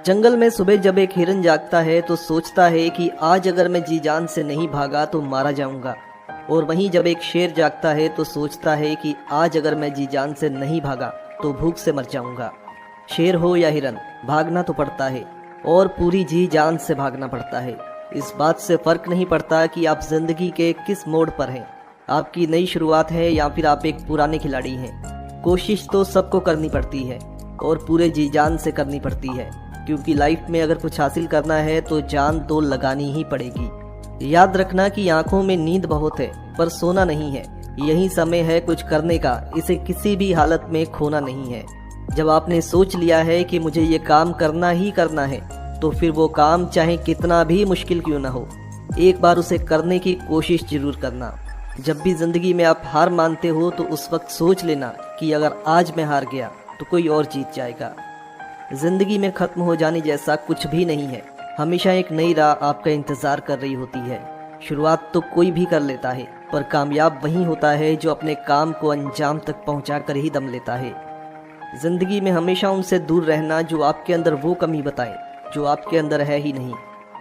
जंगल में सुबह जब एक हिरन जागता है तो सोचता है कि आज अगर मैं जी जान से नहीं भागा तो मारा जाऊंगा। और वहीं जब एक शेर जागता है तो सोचता है कि आज अगर मैं जी जान से नहीं भागा तो भूख से मर जाऊंगा। शेर हो या हिरन, भागना तो पड़ता है और पूरी जी जान से भागना पड़ता है। इस बात से फर्क नहीं पड़ता कि आप जिंदगी के किस मोड़ पर हैं, आपकी नई शुरुआत है या फिर आप एक पुराने खिलाड़ी हैं। कोशिश तो सबको करनी पड़ती है और पूरे जी जान से करनी पड़ती है, क्योंकि लाइफ में अगर कुछ हासिल करना है तो जान तो लगानी ही पड़ेगी। याद रखना कि आंखों में नींद बहुत है पर सोना नहीं है। यही समय है कुछ करने का, इसे किसी भी हालत में खोना नहीं है। जब आपने सोच लिया है कि मुझे ये काम करना ही करना है तो फिर वो काम चाहे कितना भी मुश्किल क्यों ना हो, एक बार उसे करने की कोशिश जरूर करना। जब भी जिंदगी में आप हार मानते हो तो उस वक्त सोच लेना कि अगर आज मैं हार गया तो कोई और जीत जाएगा। जिंदगी में खत्म हो जाने जैसा कुछ भी नहीं है। हमेशा एक नई राह आपका इंतजार कर रही होती है। शुरुआत तो कोई भी कर लेता है पर कामयाब वही होता है जो अपने काम को अंजाम तक पहुंचा कर ही दम लेता है। जिंदगी में हमेशा उनसे दूर रहना जो आपके अंदर वो कमी बताएं जो आपके अंदर है ही नहीं,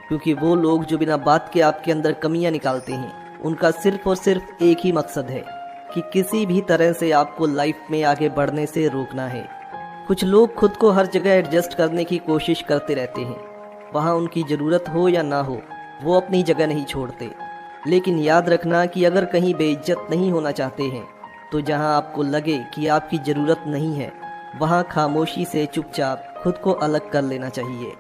क्योंकि वो लोग जो बिना बात के आपके अंदर कमियां निकालते हैं उनका सिर्फ और सिर्फ एक ही मकसद है कि किसी भी तरह से आपको लाइफ में आगे बढ़ने से रोकना है। कुछ लोग खुद को हर जगह एडजस्ट करने की कोशिश करते रहते हैं, वहाँ उनकी ज़रूरत हो या ना हो वो अपनी जगह नहीं छोड़ते। लेकिन याद रखना कि अगर कहीं बेइज्जत नहीं होना चाहते हैं तो जहाँ आपको लगे कि आपकी ज़रूरत नहीं है वहाँ खामोशी से चुपचाप खुद को अलग कर लेना चाहिए।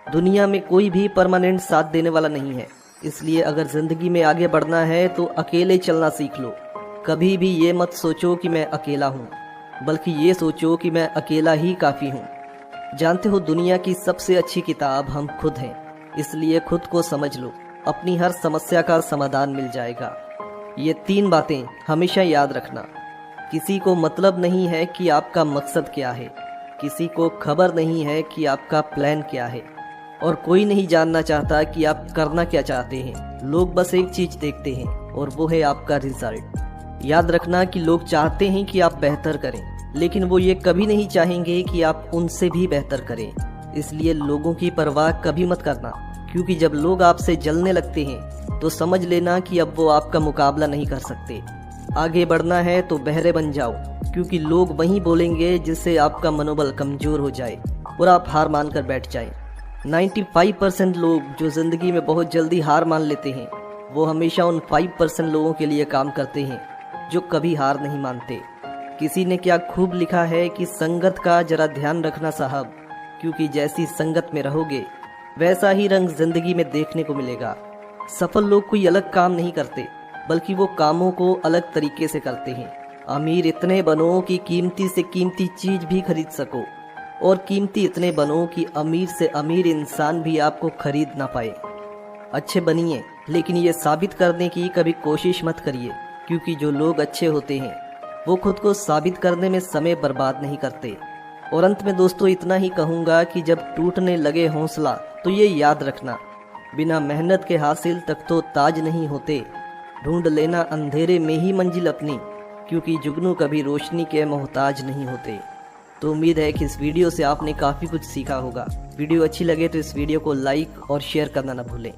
दुनिया में कोई भी परमानेंट साथ देने वाला नहीं है, इसलिए अगर ज़िंदगी में आगे बढ़ना है तो अकेले चलना सीख लो। कभी भी ये मत सोचो कि मैं अकेला हूँ, बल्कि ये सोचो कि मैं अकेला ही काफ़ी हूँ। जानते हो दुनिया की सबसे अच्छी किताब हम खुद हैं, इसलिए खुद को समझ लो, अपनी हर समस्या का समाधान मिल जाएगा। ये 3 बातें हमेशा याद रखना। किसी को मतलब नहीं है कि आपका मकसद क्या है, किसी को खबर नहीं है कि आपका प्लान क्या है, और कोई नहीं जानना चाहता कि आप करना क्या चाहते हैं। लोग बस एक चीज़ देखते हैं और वो है आपका रिजल्ट। याद रखना कि लोग चाहते हैं कि आप बेहतर करें, लेकिन वो ये कभी नहीं चाहेंगे कि आप उनसे भी बेहतर करें। इसलिए लोगों की परवाह कभी मत करना, क्योंकि जब लोग आपसे जलने लगते हैं तो समझ लेना कि अब वो आपका मुकाबला नहीं कर सकते। आगे बढ़ना है तो बहरे बन जाओ, क्योंकि लोग वही बोलेंगे जिससे आपका मनोबल कमज़ोर हो जाए और आप हार मान कर बैठ जाएं। 95% लोग जो ज़िंदगी में बहुत जल्दी हार मान लेते हैं वो हमेशा उन 5% लोगों के लिए काम करते हैं जो कभी हार नहीं मानते। किसी ने क्या खूब लिखा है कि संगत का जरा ध्यान रखना साहब, क्योंकि जैसी संगत में रहोगे वैसा ही रंग जिंदगी में देखने को मिलेगा। सफल लोग कोई अलग काम नहीं करते, बल्कि वो कामों को अलग तरीके से करते हैं। अमीर इतने बनो कि कीमती से कीमती चीज भी खरीद सको, और कीमती इतने बनो कि अमीर से अमीर इंसान भी आपको खरीद ना पाए। अच्छे बनिए, लेकिन ये साबित करने की कभी कोशिश मत करिए, क्योंकि जो लोग अच्छे होते हैं वो खुद को साबित करने में समय बर्बाद नहीं करते। और अंत में दोस्तों इतना ही कहूँगा कि जब टूटने लगे हौसला तो ये याद रखना, बिना मेहनत के हासिल तक तो ताज नहीं होते। ढूंढ लेना अंधेरे में ही मंजिल अपनी, क्योंकि जुगनू कभी रोशनी के मोहताज नहीं होते। तो उम्मीद है कि इस वीडियो से आपने काफ़ी कुछ सीखा होगा। वीडियो अच्छी लगे तो इस वीडियो को लाइक और शेयर करना न भूलें।